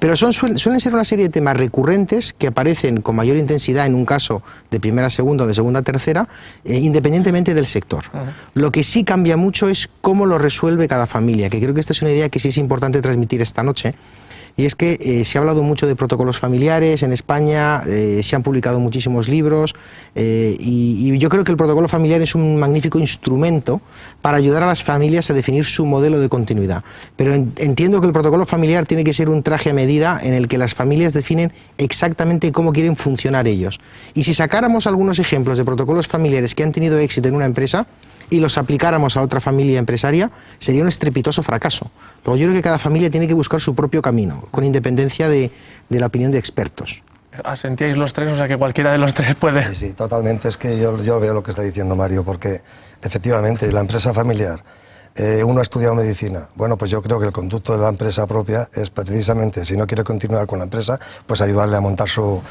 Pero suelen ser una serie de temas recurrentes que aparecen con mayor intensidad en un caso de primera a segunda o de segunda a tercera, independientemente del sector. Lo que sí cambia mucho es cómo lo resuelve cada familia, que creo que esta es una idea que sí es importante transmitir esta noche. Y es que se ha hablado mucho de protocolos familiares en España, se han publicado muchísimos libros y yo creo que el protocolo familiar es un magnífico instrumento para ayudar a las familias a definir su modelo de continuidad. Pero entiendo que el protocolo familiar tiene que ser un traje a medida en el que las familias definen exactamente cómo quieren funcionar ellos. Y si sacáramos algunos ejemplos de protocolos familiares que han tenido éxito en una empresa y los aplicáramos a otra familia empresaria, sería un estrepitoso fracaso. Luego yo creo que cada familia tiene que buscar su propio camino, con independencia de la opinión de expertos. ¿Asentíais los tres? O sea, que cualquiera de los tres puede... Sí, totalmente. Es que yo veo lo que está diciendo Mario, porque efectivamente la empresa familiar, uno ha estudiado medicina. Bueno, pues yo creo que el conducto de la empresa propia es precisamente, si no quiere continuar con la empresa, pues ayudarle a montar su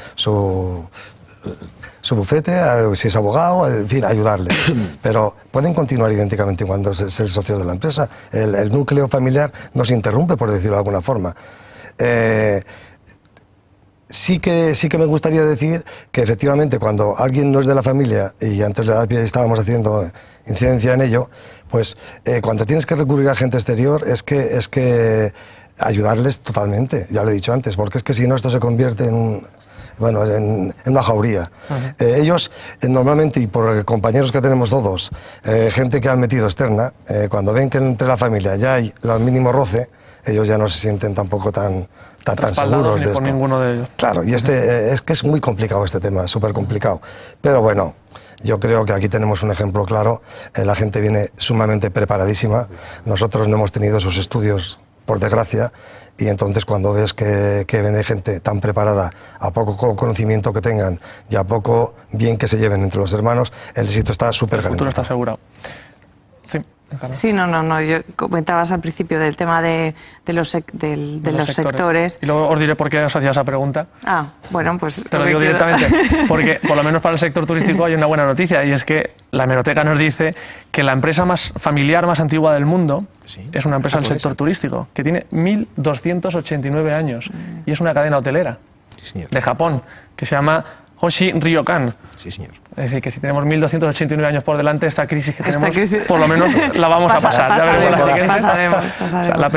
bufete, si es abogado, en fin, ayudarle. Pero pueden continuar idénticamente cuando es el socio de la empresa. El núcleo familiar no se interrumpe, por decirlo de alguna forma. Sí que me gustaría decir que efectivamente cuando alguien no es de la familia, y antes estábamos haciendo incidencia en ello, pues cuando tienes que recurrir a gente exterior es que ayudarles totalmente, ya lo he dicho antes, porque es que si no esto se convierte en una jauría. Ellos normalmente, y por compañeros que tenemos todos, gente que han metido externa, cuando ven que entre la familia ya hay el mínimo roce, ellos ya no se sienten tampoco tan seguros de esto. Ninguno de ellos. Claro, y es que es muy complicado este tema, súper complicado. Pero bueno, yo creo que aquí tenemos un ejemplo claro. La gente viene sumamente preparadísima. Nosotros no hemos tenido esos estudios, por desgracia, y entonces cuando ves que viene gente tan preparada, a poco conocimiento que tengan y a poco bien que se lleven entre los hermanos, el éxito está súper garantizado. El futuro está asegurado. Sí. Sí, no, yo comentabas al principio del tema de los sectores. Y luego os diré por qué os hacía esa pregunta. Ah, bueno, pues... Te lo digo directamente, porque por lo menos para el sector turístico hay una buena noticia, y es que la hemeroteca nos dice que la empresa más familiar más antigua del mundo es una empresa del sector turístico, que tiene 1289 años, y es una cadena hotelera de Japón, que se llama Hoshi Ryokan. Sí, señor. Es decir, que si tenemos 1289 años por delante, esta crisis que tenemos, por lo menos la vamos a pasar. Pasaremos. O sea, la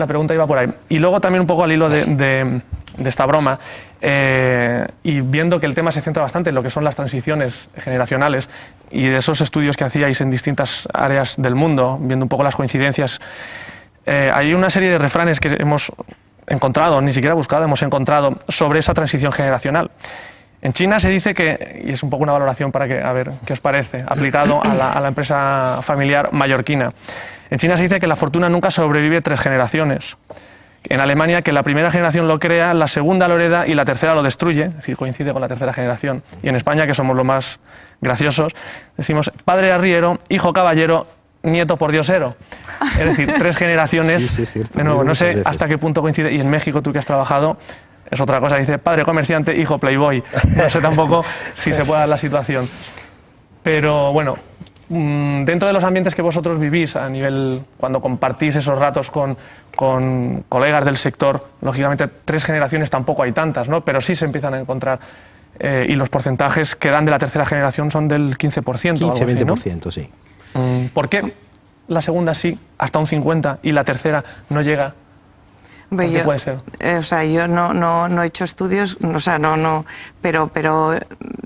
pregunta iba por ahí. Y luego también un poco al hilo de esta broma, y viendo que el tema se centra bastante en lo que son las transiciones generacionales y de esos estudios que hacíais en distintas áreas del mundo, viendo un poco las coincidencias, hay una serie de refranes que hemos encontrado, ni siquiera buscado, hemos encontrado sobre esa transición generacional. En China se dice que, y es un poco una valoración para que, a ver, ¿qué os parece? Aplicado a la empresa familiar mallorquina. En China se dice que la fortuna nunca sobrevive 3 generaciones. En Alemania, que la primera generación lo crea, la segunda lo hereda y la tercera lo destruye, es decir, coincide con la tercera generación. Y en España, que somos los más graciosos, decimos padre arriero, hijo caballero, nieto pordiosero. Es decir, 3 generaciones. Sí, es cierto. De nuevo, no sé hasta qué punto coincide. Y en México, tú que has trabajado, es otra cosa, dice padre comerciante, hijo playboy. No sé tampoco si se puede dar la situación. Pero bueno, dentro de los ambientes que vosotros vivís, a nivel, cuando compartís esos ratos con colegas del sector, lógicamente 3 generaciones tampoco hay tantas, ¿no? Pero sí se empiezan a encontrar, y los porcentajes que dan de la tercera generación son del 15%. 15-20%, ¿no? Sí. ¿Por qué la segunda sí, hasta un 50%, y la tercera no llega? ¿Qué puede ser? O sea, yo no he hecho estudios, o sea, pero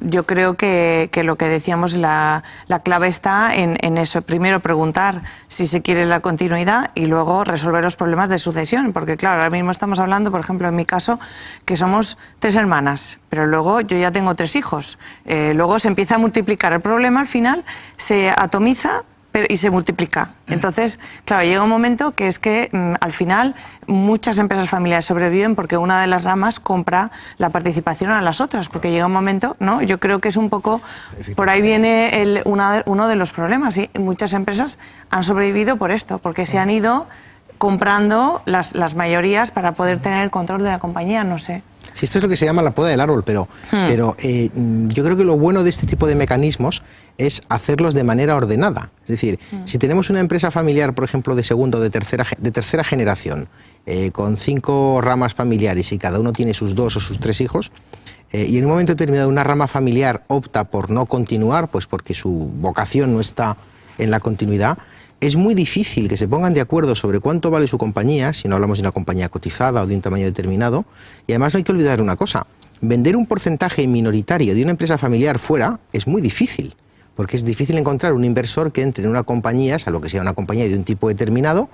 yo creo que lo que decíamos, la clave está en eso. Primero preguntar si se quiere la continuidad y luego resolver los problemas de sucesión, porque claro, ahora mismo estamos hablando, por ejemplo, en mi caso, que somos 3 hermanas, pero luego yo ya tengo 3 hijos. Luego se empieza a multiplicar el problema, al final se atomiza y se multiplica. Entonces, claro, llega un momento que es que al final muchas empresas familiares sobreviven porque una de las ramas compra la participación a las otras, porque llega un momento, ¿no? Yo creo que es un poco, por ahí viene uno de los problemas, y muchas empresas han sobrevivido por esto, porque se han ido comprando las mayorías para poder tener el control de la compañía, no sé. Si esto es lo que se llama la poda del árbol, pero yo creo que lo bueno de este tipo de mecanismos es hacerlos de manera ordenada. Es decir, si tenemos una empresa familiar, por ejemplo, de segunda o de tercera generación, con 5 ramas familiares y cada uno tiene sus 2 o sus 3 hijos, y en un momento determinado una rama familiar opta por no continuar, pues porque su vocación no está en la continuidad, es muy difícil que se pongan de acuerdo sobre cuánto vale su compañía, si no hablamos de una compañía cotizada o de un tamaño determinado, y además no hay que olvidar una cosa, vender un porcentaje minoritario de una empresa familiar fuera es muy difícil, porque es difícil encontrar un inversor que entre en una compañía, salvo que sea una compañía de un tipo determinado,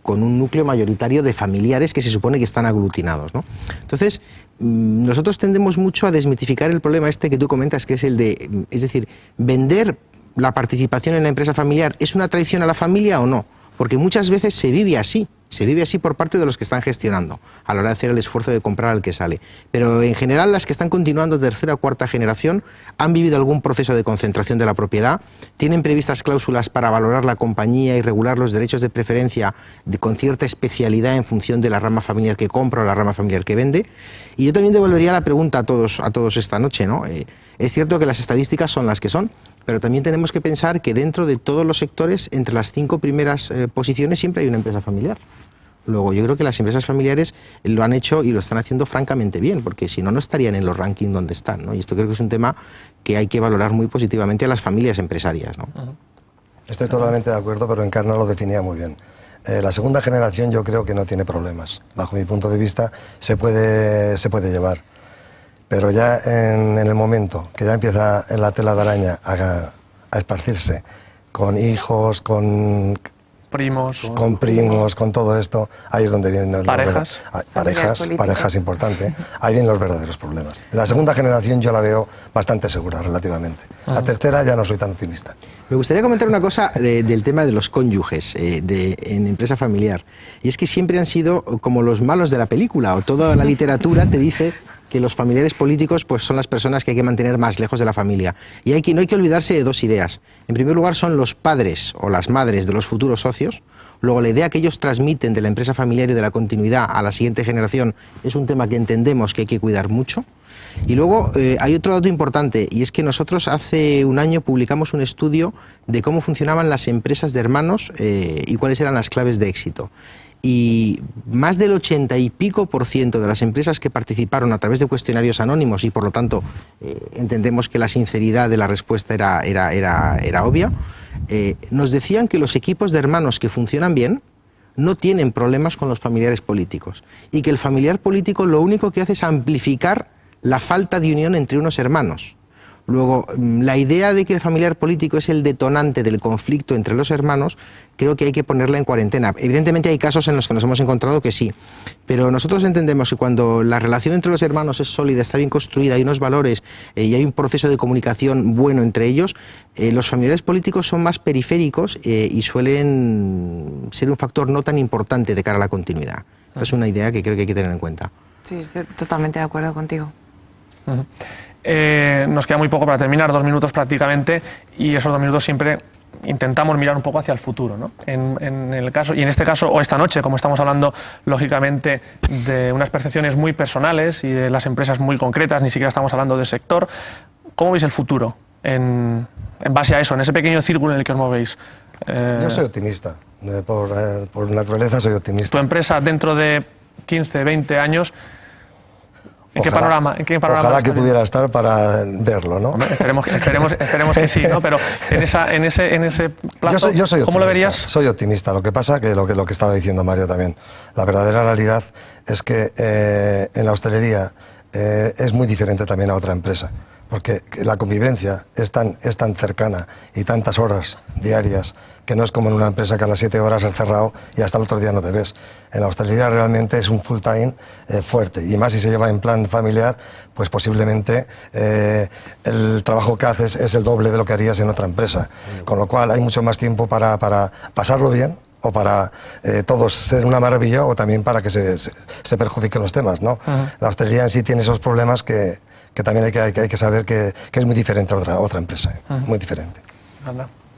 con un núcleo mayoritario de familiares que se supone que están aglutinados, ¿no? Entonces, nosotros tendemos mucho a desmitificar el problema este que tú comentas, que es el de, es decir, vender la participación en la empresa familiar, ¿es una traición a la familia o no? Porque muchas veces se vive así por parte de los que están gestionando, a la hora de hacer el esfuerzo de comprar al que sale. Pero en general las que están continuando tercera o cuarta generación han vivido algún proceso de concentración de la propiedad, tienen previstas cláusulas para valorar la compañía y regular los derechos de preferencia con cierta especialidad en función de la rama familiar que compra o la rama familiar que vende. Y yo también devolvería la pregunta a todos esta noche, ¿no? Es cierto que las estadísticas son las que son, pero también tenemos que pensar que dentro de todos los sectores, entre las 5 primeras posiciones, siempre hay una empresa familiar. Luego, yo creo que las empresas familiares lo han hecho y lo están haciendo francamente bien, porque si no, no estarían en los rankings donde están, ¿no? Y esto creo que es un tema que hay que valorar muy positivamente a las familias empresarias, ¿no? Estoy totalmente de acuerdo, pero Encarna lo definía muy bien. La segunda generación yo creo que no tiene problemas. Bajo mi punto de vista, se puede llevar. Pero ya en el momento que ya empieza en la tela de araña a esparcirse con hijos, con primos, con todo esto, ahí es donde vienen parejas importante, ahí vienen los verdaderos problemas. La segunda generación yo la veo bastante segura relativamente. La tercera ya no soy tan optimista. Me gustaría comentar una cosa del tema de los cónyuges en empresa familiar, y es que siempre han sido como los malos de la película, o toda la literatura te dice que los familiares políticos pues son las personas que hay que mantener más lejos de la familia. Y no hay que olvidarse de 2 ideas. En primer lugar son los padres o las madres de los futuros socios. Luego la idea que ellos transmiten de la empresa familiar y de la continuidad a la siguiente generación es un tema que entendemos que hay que cuidar mucho. Y luego hay otro dato importante, y es que nosotros hace un año publicamos un estudio de cómo funcionaban las empresas de hermanos y cuáles eran las claves de éxito. Y más del 80 y pico % de las empresas que participaron a través de cuestionarios anónimos, y por lo tanto entendemos que la sinceridad de la respuesta era obvia, nos decían que los equipos de hermanos que funcionan bien no tienen problemas con los familiares políticos, y que el familiar político lo único que hace es amplificar la falta de unión entre unos hermanos. Luego, la idea de que el familiar político es el detonante del conflicto entre los hermanos, creo que hay que ponerla en cuarentena. Evidentemente hay casos en los que nos hemos encontrado que sí, pero nosotros entendemos que cuando la relación entre los hermanos es sólida, está bien construida, hay unos valores y hay un proceso de comunicación bueno entre ellos, los familiares políticos son más periféricos y suelen ser un factor no tan importante de cara a la continuidad. Esta es una idea que creo que hay que tener en cuenta. Sí, estoy totalmente de acuerdo contigo. Nos queda muy poco para terminar, 2 minutos prácticamente, y esos 2 minutos siempre intentamos mirar un poco hacia el futuro, ¿no? En el caso, y en este caso, o esta noche, como estamos hablando lógicamente de unas percepciones muy personales y de las empresas muy concretas, ni siquiera estamos hablando del sector, ¿cómo veis el futuro en base a eso, en ese pequeño círculo en el que os movéis? Yo soy optimista, por naturaleza soy optimista. Tu empresa dentro de 15, 20 años... ¿En qué panorama ojalá que pudiera estar para verlo, ¿no? Hombre, esperemos que sí, ¿no? Pero en ese plazo, yo soy ¿cómo lo verías? Soy optimista. Lo que pasa que lo que estaba diciendo Mario también, la verdadera realidad es que en la hostelería es muy diferente también a otra empresa, porque la convivencia es tan cercana y tantas horas diarias que no es como en una empresa que a las 7 horas has cerrado y hasta el otro día no te ves. En la hostelería realmente es un full time fuerte, y más si se lleva en plan familiar, pues posiblemente el trabajo que haces es el doble de lo que harías en otra empresa, con lo cual hay mucho más tiempo para pasarlo bien, o para todos ser una maravilla, o también para que se perjudiquen los temas, ¿no? La hostelería en sí tiene esos problemas que también hay que saber que es muy diferente a otra empresa, muy diferente. Anda.